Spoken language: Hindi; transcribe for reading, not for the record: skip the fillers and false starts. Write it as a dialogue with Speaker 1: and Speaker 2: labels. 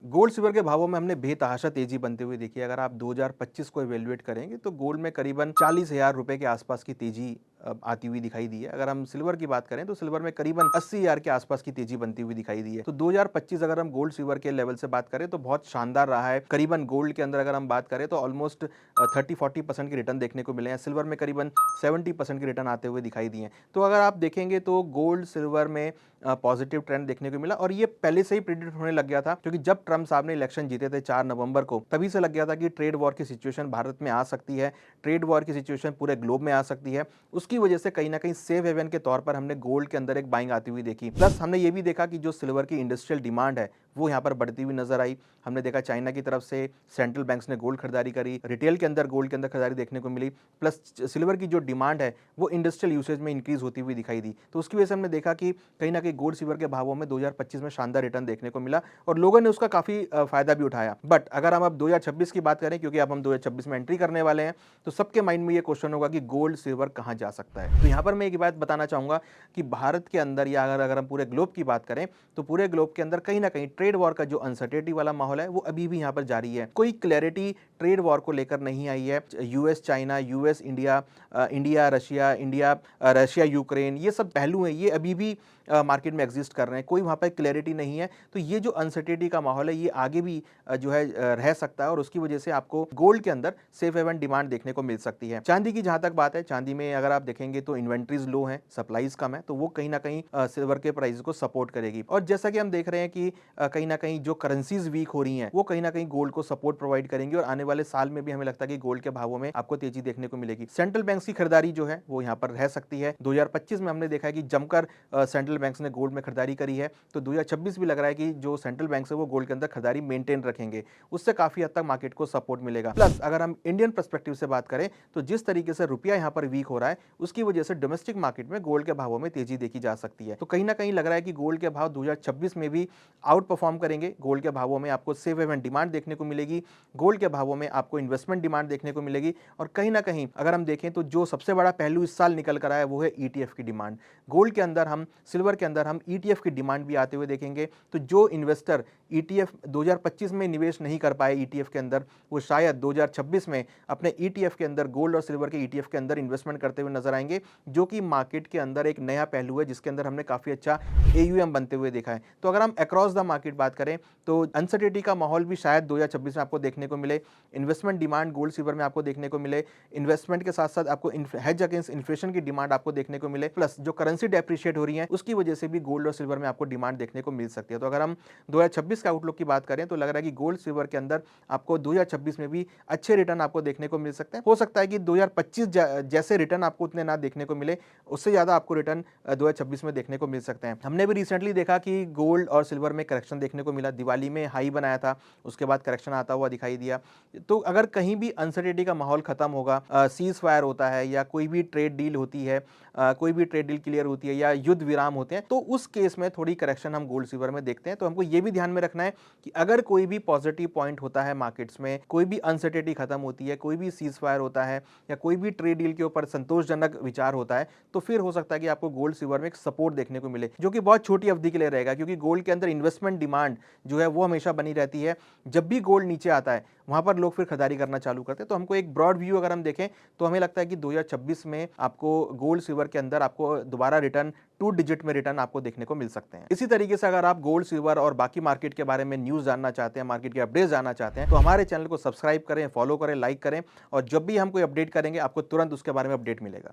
Speaker 1: गोल्ड सिल्वर के भावों में हमने बेतहाशा तेजी बनते हुए देखी है। अगर आप 2025 को इवेल्युएट करेंगे तो गोल्ड में करीबन 40,000 रुपए के आसपास की तेजी आती हुई दिखाई दी है। अगर हम सिल्वर की बात करें तो सिल्वर में करीबन 80,000 के आसपास की तेजी बनती हुई दिखाई दी है। तो 2025 अगर हम गोल्ड सिल्वर के लेवल से बात करें तो बहुत शानदार रहा है। करीबन गोल्ड के अंदर अगर हम बात करें तो ऑलमोस्ट 30-40% के रिटर्न देखने को मिले हैं। सिल्वर में करीबन 70% के रिटर्न आते हुए दिखाई दिए हैं। तो अगर आप देखेंगे तो गोल्ड सिल्वर में पॉजिटिव ट्रेंड देखने को मिला और ये पहले से ही प्रिडिक्ट होने लग गया था, क्योंकि जब ट्रंप साहब ने इलेक्शन जीते थे 4 नवंबर को, तभी से लग गया था कि ट्रेड वॉर की सिचुएशन भारत में आ सकती है, ट्रेड वॉर की सिचुएशन पूरे ग्लोब में आ सकती है। उसकी वजह से कहीं ना कहीं सेफ हेवन के तौर पर हमने गोल्ड के अंदर एक बाइंग आती हुई देखी। प्लस हमने ये भी देखा कि जो सिल्वर की इंडस्ट्रियल डिमांड है वो यहाँ पर बढ़ती हुई नजर आई। हमने देखा चाइना की तरफ से सेंट्रल बैंक्स ने गोल्ड खरीदारी करी, रिटेल के अंदर गोल्ड के अंदर खरीदारी देखने को मिली। प्लस सिल्वर की जो डिमांड है वो इंडस्ट्रियल यूसेज में इंक्रीज होती हुई दिखाई दी। तो उसकी वजह से हमने देखा कि कहीं ना कहीं गोल्ड सिल्वर के भावों में 2025 में शानदार रिटर्न देखने को मिला और लोगों ने उसका काफी फायदा भी उठाया। बट अगर हम अब 2026 की बात करें, क्योंकि अब हम 2026 में एंट्री करने वाले हैं, तो सबके माइंड में ये क्वेश्चन होगा कि गोल्ड सिल्वर कहां जा सकता है। तो यहां पर मैं एक बात बताना चाहूंगा कि भारत के अंदर या अगर हम पूरे ग्लोब की बात करें तो पूरे ग्लोब के अंदर कहीं ना कहीं ट्रेड वॉर का जो अनसर्टेनिटी वाला माहौल है वो अभी भी यहां पर जारी है। कोई क्लैरिटी ट्रेड वॉर को लेकर नहीं आई है। US China, US India, India Russia, India Russia Ukraine, ये सब पहलू हैं, ये अभी भी मार्केट में एग्जिस्ट कर रहे हैं। कोई वहाँ पर क्लैरिटी नहीं है। तो ये जो अनसर्टेनिटी का माहौल है ये आगे भी जो है रह सकता है और उसकी वजह से आपको गोल्ड के अंदर सेफ हेवन डिमांड देखने को मिल सकती है। चांदी की जहां तक बात है, चांदी में अगर आप देखेंगे तो इन्वेंट्रीज लो हैं, सप्लाईज कम है, तो वो कहीं ना कहीं सिल्वर के प्राइस को सपोर्ट करेगी। और जैसा कि हम देख रहे हैं कि कहीं ना कहीं जो करेंसीज वीक हो रही हैं वो कहीं ना कहीं गोल्ड को सपोर्ट प्रोवाइड करेंगी और आने वाले साल में भी हमें लगता है कि गोल्ड के भावों में आपको तेजी देखने को मिलेगी। सेंट्रल बैंक्स की खरीदारी जो है वो यहाँ पर रह सकती है। 2025 में हमने देखा है कि जमकर सेंट्रल बैंक्स ने गोल्ड में खरीदारी करी है, तो 2026 भी लग रहा है कि जो सेंट्रल बैंक है वो गोल्ड के अंदर खरीदारी मेंटेन रखेंगे। उससे काफी हद तक मार्केट को सपोर्ट मिलेगा। प्लस अगर हम इंडियन पर्सपेक्टिव से बात करें तो जिस तरीके से रुपया यहाँ पर वीक हो रहा है उसकी वजह से डोमेस्टिक मार्केट में गोल्ड के भावों में तेजी देखी जा सकती है। तो कहीं ना कहीं लग रहा है कि गोल्ड के भाव 2026 में भी आउट परफॉर्म करेंगे। गोल्ड के भावों में आपको सेफ हेवन डिमांड देखने को मिलेगी, गोल्ड के भावों में आपको इन्वेस्टमेंट डिमांड देखने को मिलेगी और कहीं ना कहीं अगर हम देखें तो जो सबसे बड़ा पहलू इस साल निकल कर आया वो है ईटीएफ की डिमांड। गोल्ड के अंदर हम, सिल्वर के अंदर हम ईटीएफ की डिमांड भी आते हुए देखेंगे। तो जो इन्वेस्टर ईटीएफ 2025 में निवेश नहीं कर पाए ईटीएफ के अंदर, वो शायद 2026 में अपने ईटीएफ के अंदर, गोल्ड और सिल्वर के ईटीएफ के अंदर इन्वेस्टमेंट करते हुए नजर आएंगे, जो कि मार्केट के अंदर एक नया पहलू है जिसके अंदर हमने काफी अच्छा एयूएम बनते हुए देखा है। तो अगर हम अक्रॉस द मार्केट बात करें तो अनसर्टेनिटी का माहौल भी शायद 2026 में आपको देखने को मिले, इन्वेस्टमेंट डिमांड गोल्ड सिल्वर में आपको देखने को मिले, इन्वेस्टमेंट के साथ साथ आपको हेज अगेंस्ट इन्फ्लेशन की डिमांड आपको देखने को मिले, प्लस जो करेंसी डेप्रिशिएट हो रही है उसकी वजह से भी गोल्ड और सिल्वर में आपको डिमांड देखने को मिल सकती है। तो अगर हम 2026 का आउटलुक की बात करें तो लग रहा है कि गोल्ड सिल्वर के अंदर आपको 2026 में भी अच्छे रिटर्न आपको देखने को मिल सकते हैं। हो सकता है कि 2025 जैसे रिटर्न आपको उतने ना देखने को मिले, उससे ज्यादा आपको रिटर्न 2026 में देखने को मिल सकते हैं। हमने भी रिसेंटली देखा कि गोल्ड और सिल्वर में करेक्शन देखने को मिला। दिवाली में हाई बनाया था, उसके बाद करेक्शन आता हुआ दिखाई दिया। तो अगर कहीं भी अनसर्टेनिटी का माहौल खत्म होगा, सीज फायर होता है या कोई भी ट्रेड डील होती है, कोई भी ट्रेड डील क्लियर होती है या युद्ध विराम होते हैं, तो उस केस में थोड़ी करेक्शन हम गोल्ड सिल्वर में देखते हैं। तो हमको ये भी ध्यान में रखना है कि अगर कोई भी पॉजिटिव पॉइंट होता है मार्केट्स में, कोई भी अनसर्टेनिटी खत्म होती है, कोई भी सीज फायर होता है या कोई भी ट्रेड डील के ऊपर संतोषजनक विचार होता है, तो फिर हो सकता है कि आपको गोल्ड सिल्वर में एक सपोर्ट देखने को मिले, जो कि बहुत छोटी अवधि के लिए रहेगा, क्योंकि गोल्ड के अंदर इन्वेस्टमेंट डिमांड जो है वो हमेशा बनी रहती है। जब भी गोल्ड नीचे आता है वहां पर लोग फिर खरीदारी करना चालू करते हैं। तो हमको एक ब्रॉड व्यू अगर हम देखें तो हमें लगता है कि 2026 में आपको गोल्ड सिल्वर के अंदर आपको दोबारा रिटर्न 2 डिजिट में रिटर्न आपको देखने को मिल सकते हैं। इसी तरीके से अगर आप गोल्ड सिल्वर और बाकी मार्केट के बारे में न्यूज जानना चाहते हैं, मार्केट के अपडेट्स जानना चाहते हैं, तो हमारे चैनल को सब्सक्राइब करें, फॉलो करें, लाइक करें और जब भी हम कोई अपडेट करेंगे आपको तुरंत उसके बारे में अपडेट मिलेगा।